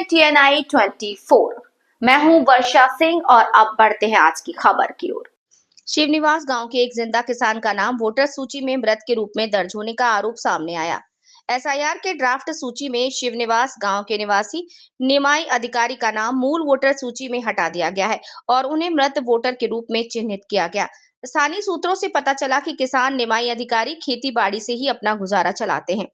TNI 24। मैं हूं वर्षा सिंह और अब बढ़ते हैं आज की खबर की ओर। शिवनिवास गांव के एक जिंदा किसान का नाम वोटर सूची में मृत के रूप में दर्ज होने का आरोप सामने आया। एसआईआर के ड्राफ्ट सूची में शिवनिवास गांव के निवासी निमाई अधिकारी का नाम मूल वोटर सूची में हटा दिया गया है और उन्हें मृत वोटर के रूप में चिन्हित किया गया। स्थानीय सूत्रों से पता चला कि किसान निमाई अधिकारी खेती बाड़ी से ही अपना गुजारा चलाते हैं।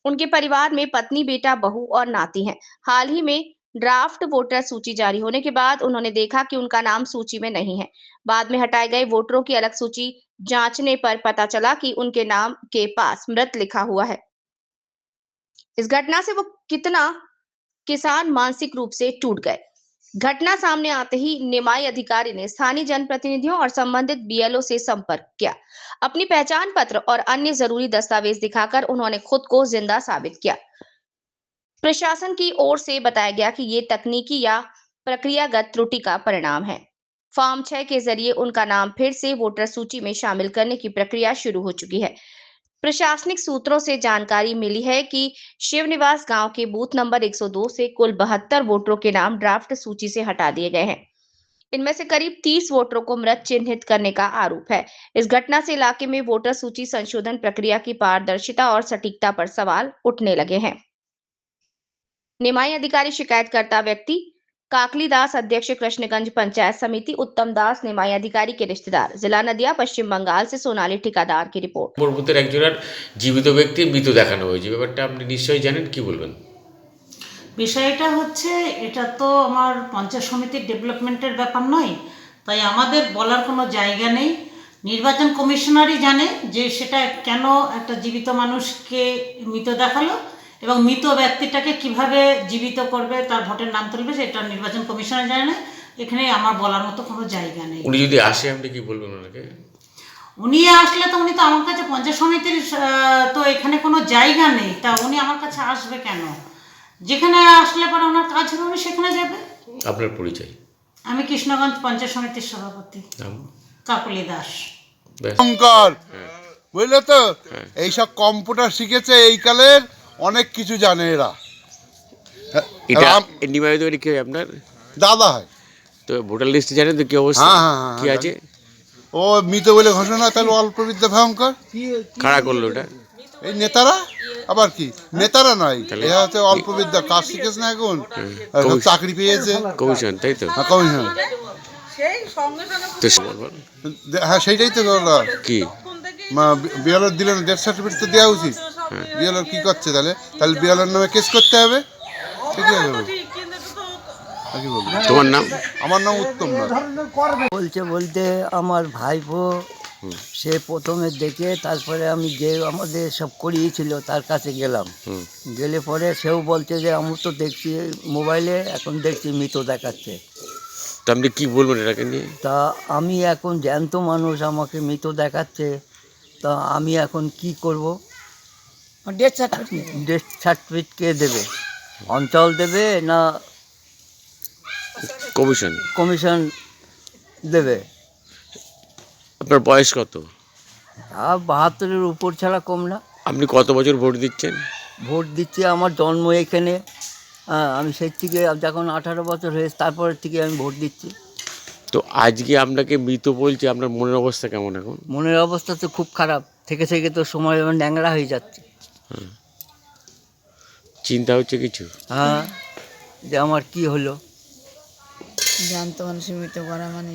उनके परिवार में पत्नी, बेटा, बहू और नाती हैं। हाल ही में ड्राफ्ट वोटर सूची जारी होने के बाद उन्होंने देखा कि उनका नाम सूची में नहीं है। बाद में हटाए गए वोटरों की अलग सूची जांचने पर पता चला कि उनके नाम के पास मृत लिखा हुआ है। इस घटना से वो कितना किसान मानसिक रूप से टूट गए। घटना सामने आते ही निमाई अधिकारी ने स्थानीय जनप्रतिनिधियों और संबंधित बीएलओ से संपर्क किया। अपनी पहचान पत्र और अन्य जरूरी दस्तावेज दिखाकर उन्होंने खुद को जिंदा साबित किया। प्रशासन की ओर से बताया गया कि ये तकनीकी या प्रक्रियागत त्रुटि का परिणाम है। फॉर्म 6 के जरिए उनका नाम फिर से वोटर सूची में शामिल करने की प्रक्रिया शुरू हो चुकी है। प्रशासनिक सूत्रों से जानकारी मिली है कि शिवनिवास गांव के बूथ नंबर 102 से कुल 72 वोटरों के नाम ड्राफ्ट सूची से हटा दिए गए हैं। इनमें से करीब 30 वोटरों को मृत चिन्हित करने का आरोप है। इस घटना से इलाके में वोटर सूची संशोधन प्रक्रिया की पारदर्शिता और सटीकता पर सवाल उठने लगे हैं। निमाई अधिकारी शिकायतकर्ता व्यक्ति काकलीदास, अध्यक्ष कृष्णगंज पंचायत समिति, उत्तम दास निमाई अधिकारी के रिश्तेदार, जिला नदिया, पश्चिम बंगाल से सोनाली ठेकेदार की रिपोर्ट। পরবর্তী একজনের জীবিত ব্যক্তি মৃত দেখানো হয়েছে, ব্যাপারটা আপনি নিশ্চয়ই জানেন, কি বলবেন? বিষয়টা হচ্ছে, এটা তো আমার পঞ্চায়েত সমিতির ডেভেলপমেন্টের ব্যাপার নয়, তাই আমাদের বলার কোনো জায়গা নেই। নির্বাচন কমিশনারই জানে যে সেটা কেন একটা জীবিত মানুষকে মৃত দেখালো এবং মৃত ব্যক্তিটাকে কিভাবে জীবিত করবে, তার ভোটের নাম তুলবে, সেটা নির্বাচন কমিশনার জানে না। এখানে আমার বলার মতো কোনো জায়গা নেই। উনি যদি আসে আপনি কি বলবেন ওনাকে? উনি আসলে তো উনি তো আমার কাছে পঞ্চায়েত সমিতির তো এখানে কোনো জায়গা নেই, তা উনি আমার কাছে আসবে কেন? যেখানে আসলে পরে ওনার কাজ হবে উনি সেখানে যাবে। আপনার পরিচয়? আমি কৃষ্ণগঞ্জ পঞ্চায়েত সমিতির সভাপতি কাকলি দাস। বুঝলে তো, এইসব কম্পিউটার শিখেছে এই কালের, অনেক কিছু জানে এরা। কি আপনার দাদা হয় তো? ভোটার লিস্টে জানেন তো কি অবস্থা? কি আছে? ও মৃত বলে ঘোষণা, তাহলে অল্প বিদ্যা ভয়ঙ্কর। কারা করলো ওটা? এই নেতারা। আবার কি নেতারা নয়, এরা হচ্ছে অল্প বিদ্যা, কাজ শিখেছে না, এখন চাকরি পেয়েছে। কমিশন, তাই তো? কমিশন। হ্যাঁ, সেইটাই তো কি বিএলওর দিলেন, ডেথ সার্টিফিকেট তো দেওয়া উচিত। বিএলওর কি করছে তাহলে? তাহলে বিএলওর নামে কেস করতে হবে। ঠিক আছে, তোমার নাম? আমার নাম উত্তম না। বলতে আমার ভাইপো সে প্রথমে দেখে, তারপরে আমি যে আমাদের সব করিয়েছিল তার কাছে গেলাম। গেলে পরে সেও বলছে যে আমি তো দেখছি মোবাইলে, এখন দেখছি মৃত দেখাচ্ছে। তা আপনি কি বলবেন এটাকে নিয়ে? তা আমি এখন জ্যান্ত মানুষ, আমাকে মৃত দেখাচ্ছে, তা আমি এখন কি করব? ডেথ সার্টিফিকেট কে দেবে? অঞ্চল দেবে না কমিশন দেবে? আপনার বয়স কত? 72-এর উপর ছাড়া কম না। আপনি কত বছর ভোট দিচ্ছেন? ভোট দিচ্ছি, আমার জন্ম এখানে। আমি সেই থেকে যখন 18 বছর হয়েছে তারপরের থেকে আমি ভোট দিচ্ছি। তো আজকে আপনাকে মৃত বলছে, আপনার মনের অবস্থা কেমন এখন? মনের অবস্থা তো খুব খারাপ, থেকে থেকে তো সময় ন্যাংরা হয়ে যাচ্ছে। চিন্তা হচ্ছে কিছু? হ্যাঁ, যে আমার কি হলো। জানতো মানুষ মৃত করা মানে